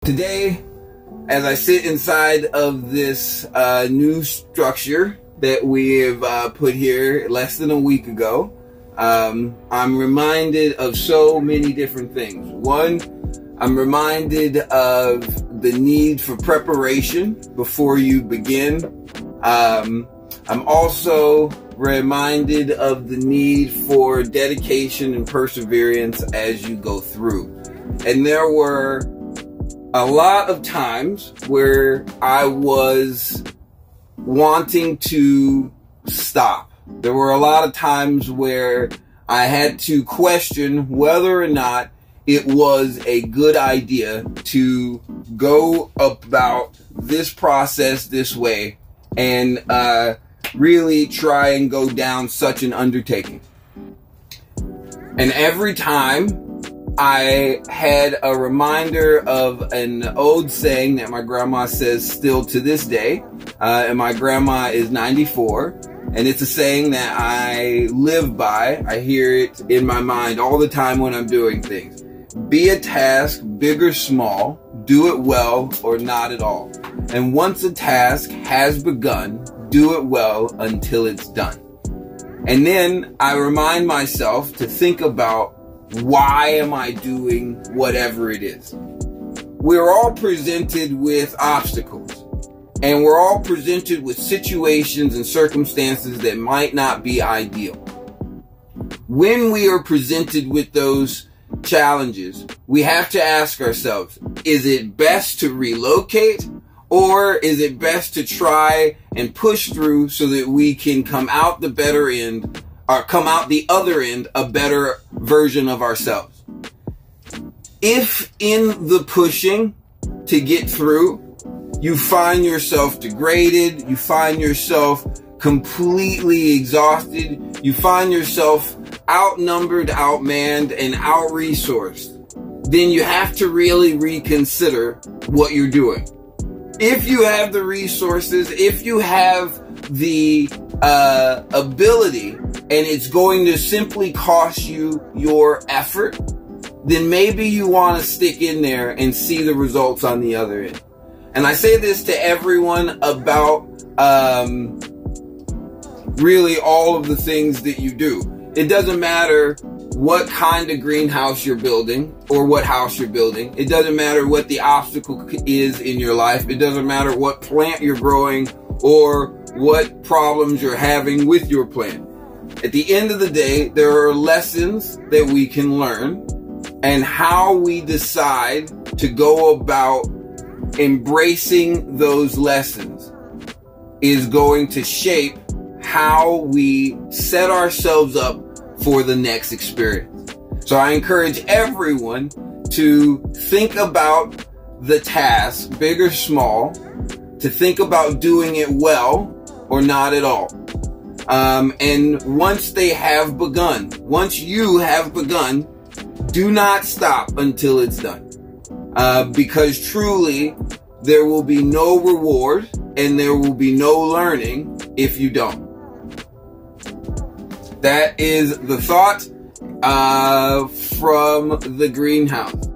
Today, as I sit inside of this new structure that we have put here less than a week ago, I'm reminded of so many different things. One, I'm reminded of the need for preparation before you begin. I'm also reminded of the need for dedication and perseverance as you go through. And there were a lot of times where I was wanting to stop. There were a lot of times where I had to question whether or not it was a good idea to go about this process this way and really try and go down such an undertaking. And every time I had a reminder of an old saying that my grandma says still to this day, and my grandma is 94, and it's a saying that I live by. I hear it in my mind all the time when I'm doing things. Be a task, big or small, do it well or not at all. And once a task has begun, do it well until it's done. And then I remind myself to think about, why am I doing whatever it is? We're all presented with obstacles, and we're all presented with situations and circumstances that might not be ideal. When we are presented with those challenges, we have to ask ourselves, is it best to relocate, or is it best to try and push through so that we can come out the better end, or come out the other end a better version of ourselves? If in the pushing to get through, you find yourself degraded, you find yourself completely exhausted, you find yourself outnumbered, outmanned, and out-resourced, then you have to really reconsider what you're doing. If you have the resources, if you have the ability, and it's going to simply cost you your effort, then maybe you want to stick in there and see the results on the other end. And I say this to everyone about really all of the things that you do. It doesn't matter what kind of greenhouse you're building or what house you're building. It doesn't matter what the obstacle is in your life. It doesn't matter what plant you're growing or what problems you're having with your plant. At the end of the day, there are lessons that we can learn, and how we decide to go about embracing those lessons is going to shape how we set ourselves up for the next experience. So I encourage everyone to think about the task, big or small, to think about doing it well or not at all. And once they have begun, once you have begun, do not stop until it's done. Because truly, there will be no reward and there will be no learning if you don't. That is the thought from the greenhouse.